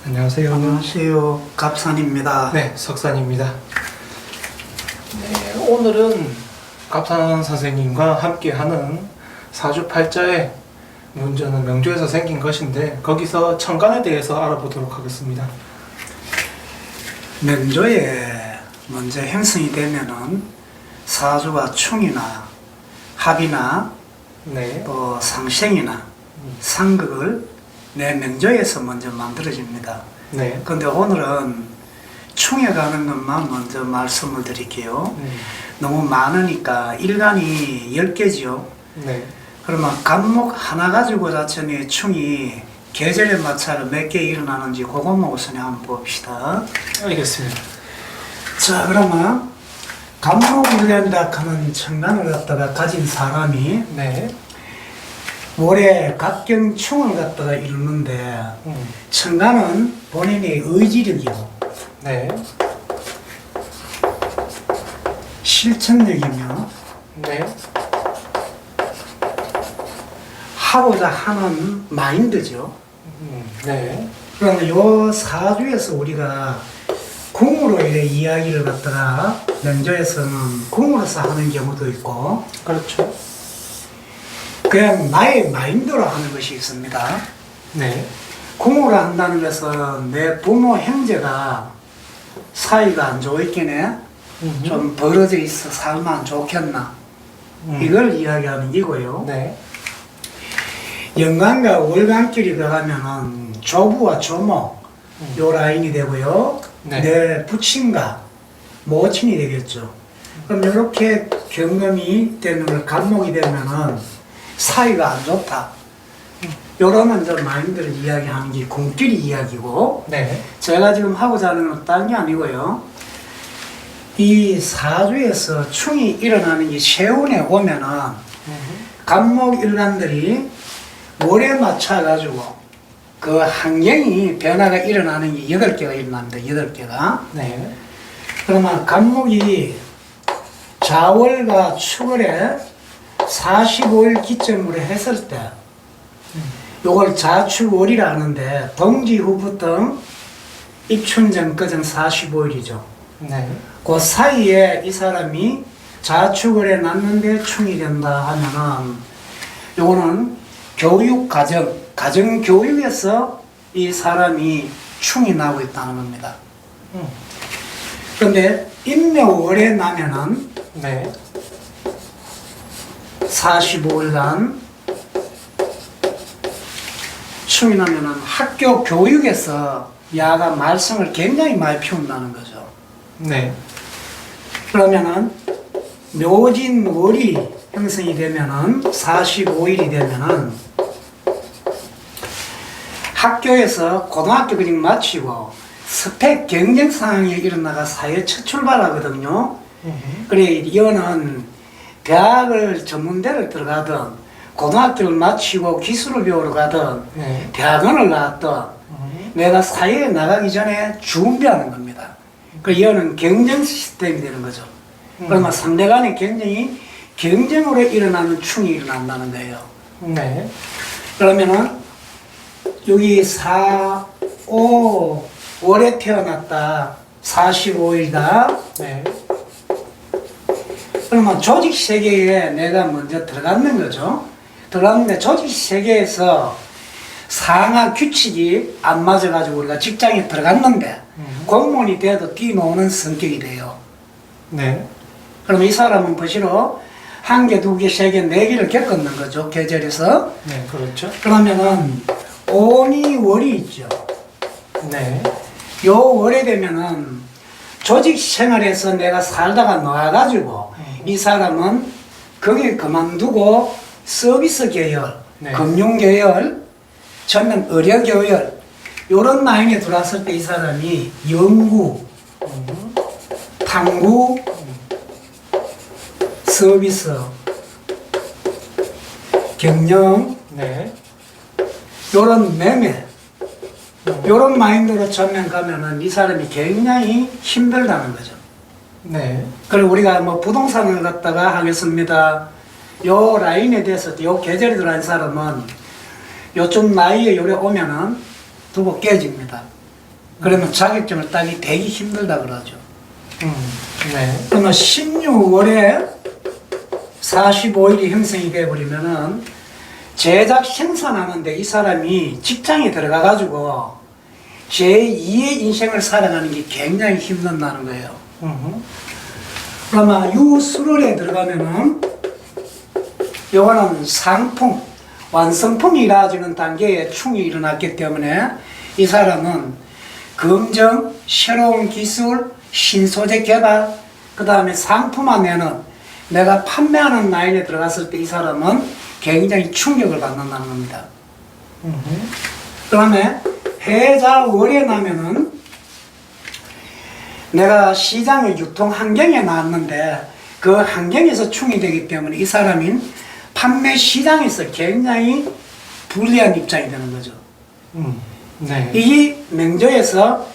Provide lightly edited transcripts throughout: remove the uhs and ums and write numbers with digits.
안녕하세요. 안녕하세요. 갑산입니다. 네, 석산입니다. 네, 오늘은 갑산 선생님과 함께하는 사주팔자의 문제는 명조에서 생긴 것인데 거기서 천간에 대해서 알아보도록 하겠습니다. 명조에 먼저 형성이 되면은 사주가 충이나 합이나 네, 또 상생이나 상극을 내 명조에서 먼저 만들어집니다. 네, 근데 오늘은 충에 가는 것만 먼저 말씀을 드릴게요. 너무 많으니까 일간이 10개지요. 네, 그러면 간목 하나 가지고 자체는 충이 계절에 맞춰서 몇 개 일어나는지 그것만 우선 한번 봅시다. 알겠습니다. 자, 그러면 간목일간다 하는 천간을 갖다가 가진 사람이 네, 올해 각경충을 갖다가 이루는데 천간은 본인의 의지력이요, 네, 실천력이며 네, 하고자 하는 마인드죠. 네, 그러면 요 사주에서 우리가 궁으로 이래 이야기를 갖다가 명조에서는 궁으로서 하는 경우도 있고 그렇죠. 그냥 나의 마인드로 하는 것이 있습니다. 네, 궁으로 한다는 것은 내 부모 형제가 사이가 안 좋겠네, 좀 벌어져 있어 살면 안 좋겠나, 이걸 이야기하는 이고요. 네, 연간과 월간끼리 들어가면은 조부와 조모 요 라인이 되고요. 네. 내 부친과 모친이 되겠죠. 그럼 이렇게 경험이 되는 걸 간목이 되면은 사이가 안 좋다, 요런 이제 마인드를 이야기하는 게 궁끼리 이야기고, 네, 제가 지금 하고자 하는 건 딴 게 아니고요. 이 사주에서 충이 일어나는 게 세운에 오면은 간목 일간들이 월에 맞춰가지고 그 환경이 변화가 일어나는 게 8개가 일어납니다. 8개가. 네, 그러면 간목이 자월과 축월에 45일 기점으로 했을 때 요걸 자축월이라 하는데 동지 후부터 입춘 전까지는 45일이죠. 네, 그 사이에 이 사람이 자축월에 났는데 충이 된다 하면은 요거는 교육 가정 교육에서 이 사람이 충이 나고 있다는 겁니다. 그런데 인묘월에 나면은 네, 45일간 충이 나면은 학교 교육에서 야가 말썽을 굉장히 많이 피운다는 거죠. 네, 그러면은 묘진월이 형성이 되면은 45일이 되면은 학교에서 고등학교 그냥 마치고 스펙 경쟁 상황이 일어나가 사회 첫 출발하거든요. 그래 이거는 대학을 전문대를 들어가든 고등학교를 마치고 기술을 배우러 가든 네, 대학원을 나왔든 내가 사회에 나가기 전에 준비하는 겁니다. 그 이거는 경쟁 시스템이 되는 거죠. 그러면 상대 간의 경쟁으로 일어나는 충이 일어난다는 거예요. 네, 그러면은 여기 4, 5, 월에 태어났다, 45일다. 네, 그러면 조직 세계에 내가 먼저 들어갔는 거죠. 들어갔는데 조직 세계에서 상하 규칙이 안 맞아가지고 우리가 직장에 들어갔는데 공무원이 돼도 뛰노는 성격이 돼요. 네, 그러면 이 사람은 버시로 1개, 2개, 3개, 4개를 겪었는 거죠. 계절에서. 네, 그렇죠. 그러면은 오니 월이 있죠. 네, 요 월에 되면은 조직 생활에서 내가 살다가 나와가지고 이 사람은 거기 그만두고 서비스 계열, 네. 금융 계열, 전면 의료 계열 요런 라인에 들어왔을 때 이 사람이 연구, 탐구, 서비스, 경영, 네, 요런 매매, 요런 마인드로 전면 가면은 이 사람이 굉장히 힘들다는 거죠. 네, 그리고 우리가 뭐 부동산을 갖다가 하겠습니다. 요 라인에 대해서 요 계절에 들어간 사람은 요쯤 나이에 요래 오면은 두고 깨집니다. 그러면 자격증을 따기 되게 힘들다 그러죠. 네. 그러면 16월에 45일이 형성이 되어버리면은 제작 생산하는데 이 사람이 직장에 들어가가지고 제2의 인생을 살아가는 게 굉장히 힘든다는 거예요. 그러면 유술월에 들어가면은 요거는 상품, 완성품이 이루어지는 단계에 충이 일어났기 때문에 이 사람은 검정, 새로운 기술, 신소재 개발, 그 다음에 상품화 내는 내가 판매하는 라인에 들어갔을 때 이 사람은 굉장히 충격을 받는다는 겁니다. 그 다음에 해자월에 나면은 내가 시장의 유통 환경에 나왔는데 그 환경에서 충이 되기 때문에 이 사람인 판매 시장에서 굉장히 불리한 입장이 되는 거죠. 네. 이 명조에서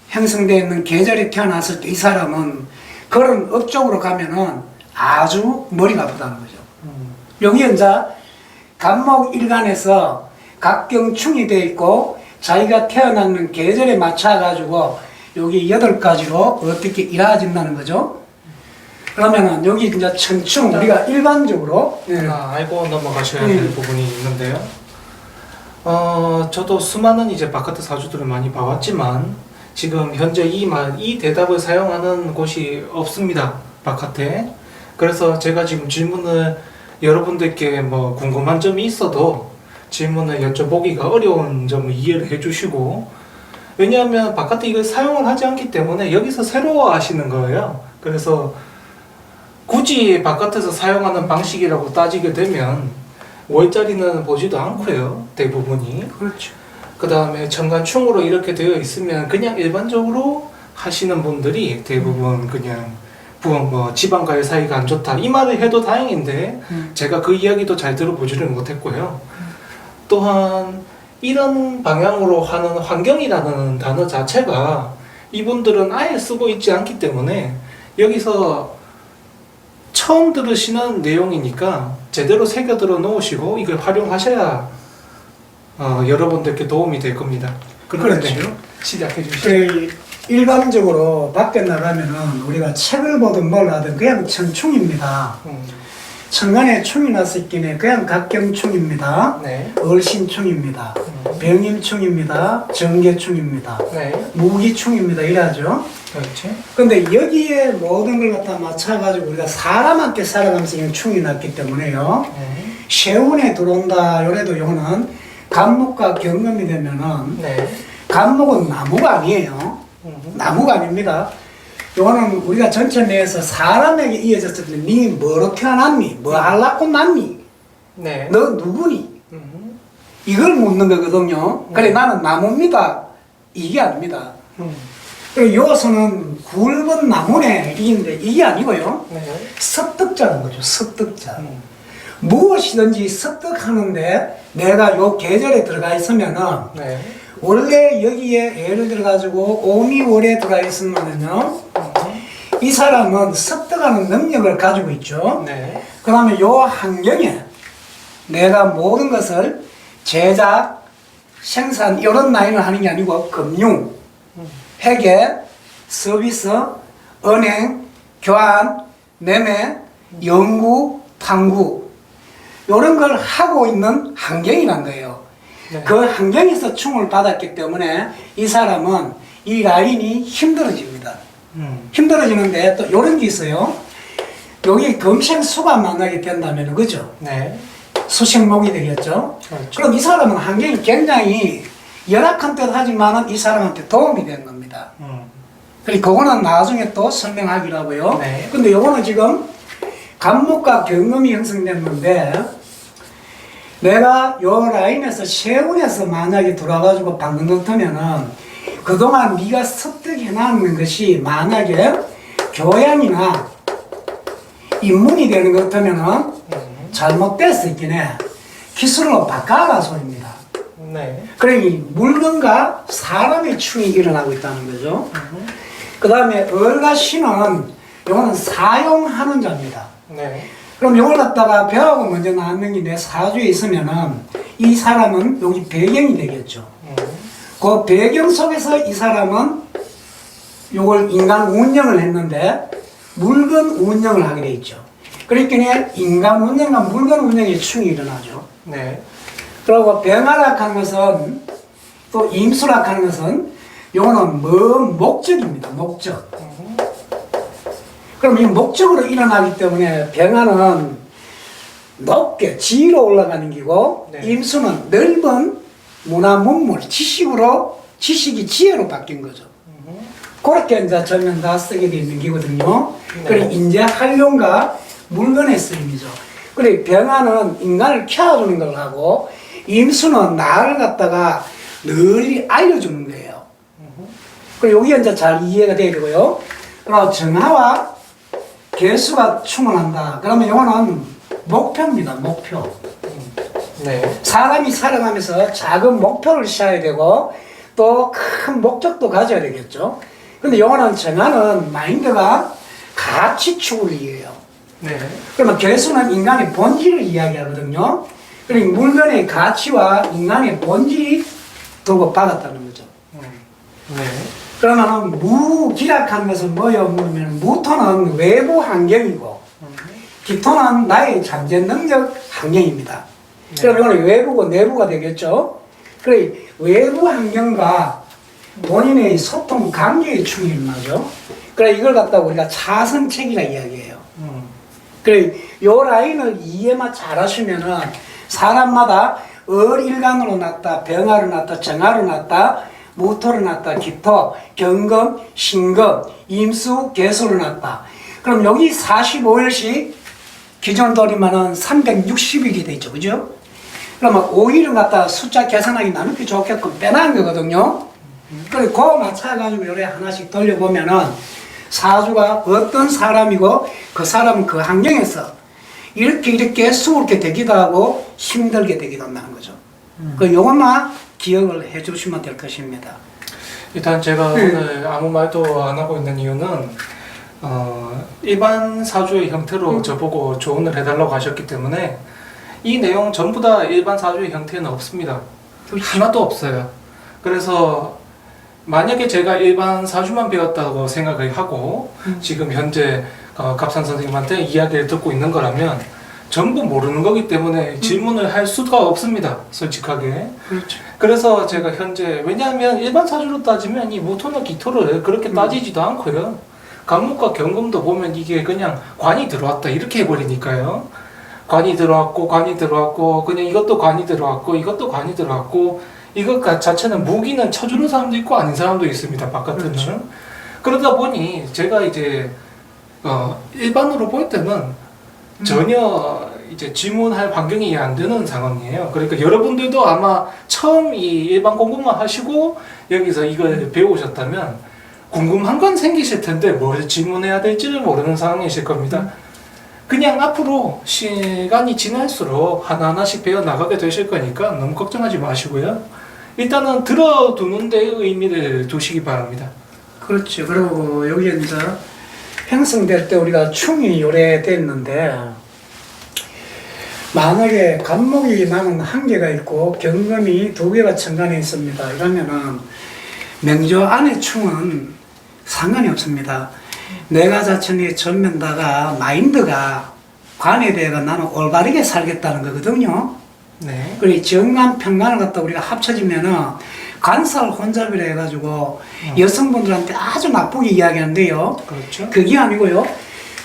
형성되어 있는 계절이 태어났을 때 이 사람은 그런 업 쪽으로 가면은 아주 머리가 아프다는 거죠. 여기 이제 간목일간에서 각경충이 되어 있고 자기가 태어나는 계절에 맞춰가지고 여기 8가지로 어떻게 이루어진다는 거죠. 그러면은 여기 이제 천충 우리가 일반적으로 알고 넘어가셔야 될 부분이 있는데요. 저도 수많은 이제 바카트 사주들을 많이 봐왔지만 지금 현재 이 대답을 사용하는 곳이 없습니다. 바카트에. 그래서 제가 지금 질문을 여러분들께 뭐 궁금한 점이 있어도 질문을 여쭤보기가 어려운 점을 이해를 해주시고, 왜냐하면 바카트 이걸 사용을 하지 않기 때문에 여기서 새로 하시는 거예요. 그래서 굳이 바깥에서 사용하는 방식이라고 따지게 되면 월자리는 보지도 않고요, 대부분이. 그렇죠. 그 다음에 천간충으로 이렇게 되어 있으면 그냥 일반적으로 하시는 분들이 대부분 그냥 뭐 지방과의 사이가 안 좋다 이 말을 해도 다행인데 제가 그 이야기도 잘 들어보지를 못했고요. 또한 이런 방향으로 하는 환경이라는 단어 자체가 이분들은 아예 쓰고 있지 않기 때문에 여기서 처음 들으시는 내용이니까 제대로 새겨들어 놓으시고 이걸 활용하셔야 여러분들께 도움이 될 겁니다. 그렇죠. 시작해 주시죠. 일반적으로 밖에 나가면은 우리가 책을 보든 뭘 하든 그냥 천충입니다. 천간에 충이 났을 경우에 그냥 각경충입니다. 네. 얼신충입니다. 병임충입니다. 정계충입니다. 네. 무기충입니다. 이래야죠. 그렇죠. 근데 여기에 모든 걸 갖다 맞춰가지고 우리가 사람한테 살아가면서 그냥 충이 났기 때문에요. 세운에 들어온다. 요래도 요거는 간목과 경금이 되면은 간목은 나무가 아니에요. 나무가 아닙니다. 요거는 우리가 전체 내에서 사람에게 이어졌을 때 니 뭐로 태어났니? 뭐 하려고 났니? 네. 너 누구니? 이걸 묻는 거거든요. 그래 나는 나무입니다. 이게 아닙니다. 요소는 굵은 나무네 이긴데 이게 아니고요. 습득자는 거죠. 습득자. 무엇이든지 습득하는데 내가 요 계절에 들어가 있으면은 원래 여기에 예를 들어 가지고 오미월에 들어가 있으면은요 이 사람은 습득하는 능력을 가지고 있죠. 그 다음에 요 환경에 내가 모든 것을 제작, 생산 이런 라인을 하는 게 아니고 금융, 회계, 서비스, 은행, 교환, 매매, 연구, 탐구 이런 걸 하고 있는 환경이란 거예요. 그 환경에서 충을 받았기 때문에 이 사람은 이 라인이 힘들어집니다. 힘들어지는데 또 이런 게 있어요. 여기 금생수가 만나게 된다면 그죠? 수식목이 되겠죠? 그렇죠. 그럼 이 사람은 환경이 굉장히 열악한 듯 하지만은 이 사람한테 도움이 되는 겁니다. 그리고 그거는 나중에 또 설명하기로 하고요. 근데 요거는 지금 간목과 경금이 형성됐는데 내가 요 라인에서 세운에서 만약에 돌아가지고 방금 같으면은 그동안 네가 습득해 놨는 것이 만약에 교양이나 입문이 되는 것 같으면은 잘못됐을 있긴 해. 기술로 바꿔라 소리입니다. 그러니 물건과 사람의 충이 일어나고 있다는 거죠. 그 다음에 을과 신은 요거는 사용하는 자입니다. 그럼 요걸 갖다가 벼하고 먼저 나왔는 게 내 사주에 있으면은 이 사람은 여기 배경이 되겠죠. 그 배경 속에서 이 사람은 요걸 인간 운영을 했는데 물건 운영을 하게 돼 있죠. 그러니까 인간 운영과 물건 운영의 충이 일어나죠. 네. 그리고 병화락 하는 것은 또 임수락 하는 것은 요거는 목적입니다. 목적. 그럼 이 목적으로 일어나기 때문에 병화는 높게 지위로 올라가는 기고 네. 임수는 넓은 문화 문물 지식으로 지식이 지혜로 바뀐 거죠. 그렇게 이제 전면 다 쓰게 되는 기거든요. 네. 그래 이제 활용과 물건의 쓰임이죠. 그래 병화는 인간을 키워주는 걸 하고 임수는 나를 갖다가 늘 알려주는 거예요. 그래 여기 이제 잘 이해가 돼야 되고요. 그리고 정화와 개수가 충만한다. 그러면 이거는 목표입니다. 목표. 네. 사람이 살아가면서 작은 목표를 세워야 되고 또 큰 목적도 가져야 되겠죠. 근데 요거는 정하는 마인드가 가치축을 이해해요. 네. 그러면 개수는 인간의 본질을 이야기하거든요. 그러니까 물건의 가치와 인간의 본질이 두고 박았다는 거죠. 네. 그러면 무기락하는 것은 뭐예요? 그러면 무토는 외부 환경이고 기토는 나의 잠재 능력 환경입니다. 네. 그럼 이거는 외부고 내부가 되겠죠. 그래 외부 환경과 본인의 소통 관계의 충이 일어나죠. 그래 이걸 갖다가 우리가 차선책이라 이야기해요. 그래 요 라인을 이해만 잘 하시면은 사람마다 을일간으로 났다, 병화로 났다, 정화로 났다, 무토로 났다, 기토, 경금, 신금, 임수, 개수로 났다. 그럼 여기 45일씩 기존 돌이면은 360일이 되죠. 그죠? 그러면 5일은 갖다 숫자 계산하기 나누기 좋게끔 빼놓은 거거든요. 그래, 그거 맞춰가지고 요래 하나씩 돌려보면은 사주가 어떤 사람이고 그 사람은 그 환경에서 이렇게 수월하게 되기도 하고 힘들게 되기도 한다는 거죠. 그 요것만 기억을 해 주시면 될 것입니다. 일단 제가 오늘 아무 말도 안 하고 있는 이유는 일반 사주의 형태로 저보고 조언을 해달라고 하셨기 때문에 이 내용 전부 다 일반 사주의 형태는 없습니다. 하나도 없어요. 그래서 만약에 제가 일반 사주만 배웠다고 생각을 하고 지금 현재 갑산 선생님한테 이야기를 듣고 있는 거라면 전부 모르는 거기 때문에 질문을 할 수가 없습니다. 솔직하게. 그렇죠. 그래서 제가 현재 왜냐하면 일반 사주로 따지면 이 무토나 기토를 그렇게 따지지도 않고요. 간목과 경금도 보면 이게 그냥 관이 들어왔다 이렇게 해버리니까요. 관이 들어왔고 그냥 이것도 관이 들어왔고 이것도 관이 들어왔고 이것 자체는 무기는 쳐주는 사람도 있고 아닌 사람도 있습니다. 바깥에는. 그렇죠. 그러다 보니 제가 이제 일반으로 볼 때는 전혀 이제 질문할 환경이 안 되는 상황이에요. 그러니까 여러분들도 아마 처음 이 일반 공부만 하시고 여기서 이걸 배우셨다면 궁금한 건 생기실 텐데 뭘 질문해야 될지를 모르는 상황이실 겁니다. 그냥 앞으로 시간이 지날수록 하나하나씩 배워나가게 되실 거니까 너무 걱정하지 마시고요. 일단은 들어두는 데 의미를 두시기 바랍니다. 그렇죠. 그리고 여기 이제 형성될 때 우리가 충이 요래됐는데 만약에 간목이 나는 한 개가 있고 경금이 두 개가 천간에 있습니다. 이러면은 명조 안의 충은 상관이 없습니다. 내가 자신의 전면다가 마인드가 관에 대해서 나는 올바르게 살겠다는 거거든요. 네. 그리고 정관, 평관을 갖다 우리가 합쳐지면은 간살 혼잡이라 해가지고 여성분들한테 아주 나쁘게 이야기하는데요. 그렇죠. 그게 아니고요.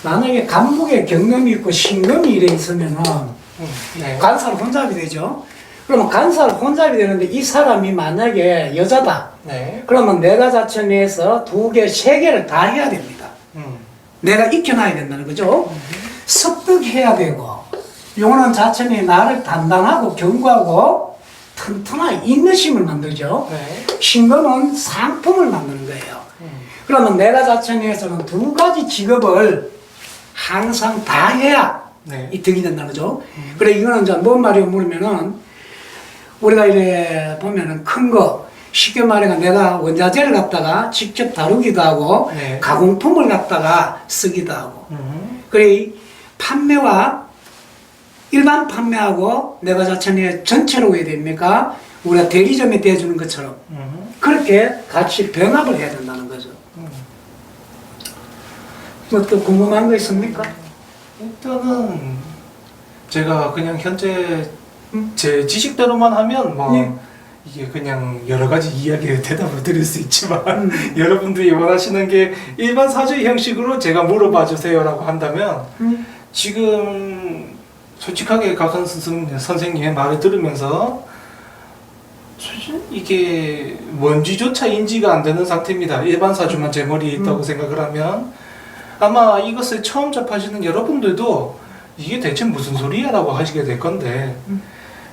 만약에 간목에 경금이 있고 신금이 이래 있으면은 네. 간살 혼잡이 되죠. 그러면 간살 혼잡이 되는데 이 사람이 만약에 여자다. 네. 그러면 내가 자체 내에서 두 개, 세 개를 다 해야 됩니다. 내가 익혀놔야 된다는 거죠. 습득해야 되고, 요거는 자체는 나를 단단하고 견고하고 튼튼한 인내심을 만들죠. 네. 신금은 상품을 만드는 거예요. 그러면 내가 자체 내에서는 두 가지 직업을 항상 다 해야 네. 이득이 된다는 거죠. 그래, 이거는 이제 뭔 말이에요? 물으면은, 우리가 이래 보면은 큰 거, 쉽게 말해가 내가 원자재를 갖다가 직접 다루기도 하고, 네. 가공품을 갖다가 쓰기도 하고, 그래, 판매와 일반 판매하고 내가 자천에 전체로 해야 됩니까? 우리가 대리점에 대주는 것처럼 그렇게 같이 병합을 해야 된다는 거죠. 뭐 또 궁금한 거 있습니까? 일단은 제가 그냥 현재 제 지식대로만 하면 뭐 네. 이게 그냥 여러 가지 이야기에 대답을 드릴 수 있지만 여러분들이 원하시는 게 일반 사주의 형식으로 제가 물어봐 주세요라고 한다면 지금 솔직하게 각선 선생님의 말을 들으면서 사실 이게 뭔지조차 인지가 안 되는 상태입니다. 일반 사주만 제 머리에 있다고 생각을 하면 아마 이것을 처음 접하시는 여러분들도 이게 대체 무슨 소리야 라고 하시게 될 건데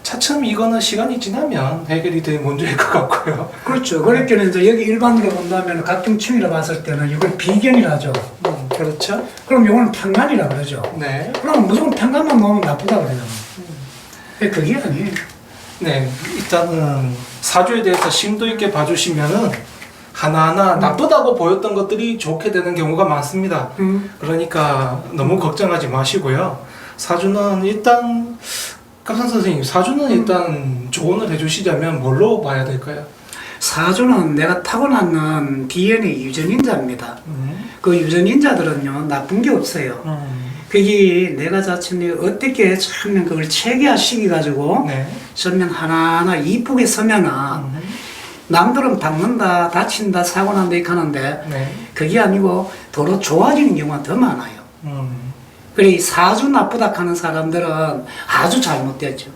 차츰 이거는 시간이 지나면 해결이 될 문제일 것 같고요. 그렇죠. 그렇게 이제 여기 일반으로 본다면 각경충이라 봤을 때는 이걸 비견이라죠. 그렇죠. 그럼 이거는 평간이라 그러죠. 네. 그럼 무조건 평간만 놓으면 나쁘다 그러잖아. 그게 아니에요. 네. 일단은 사주에 대해서 심도 있게 봐주시면은 하나하나 나쁘다고 보였던 것들이 좋게 되는 경우가 많습니다. 그러니까 너무 걱정하지 마시고요. 사주는 일단 각선 선생님, 사주는 일단 조언을 해주시자면 뭘로 봐야 될까요? 사주는 내가 타고난 DNA 유전인자입니다. 그 유전인자들은요 나쁜 게 없어요. 그게 내가 자신이 어떻게 처음에 그걸 체계화시키 가지고 네. 설명 하나하나 이쁘게 서면은 남들은 박는다, 다친다, 사고 난다 이렇게 하는데 네. 그게 아니고 도로 좋아지는 경우가 더 많아요. 그래 사주 나쁘다 하는 사람들은 아주 잘못됐죠.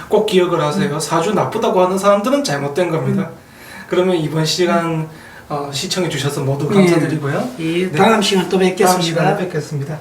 꼭 기억을 하세요. 사주 나쁘다고 하는 사람들은 잘못된 겁니다. 그러면 이번 시간 시청해 주셔서 모두 감사드리고요. 예, 다음 시간 또 뵙겠습니다. 다음 시간에 뵙겠습니다.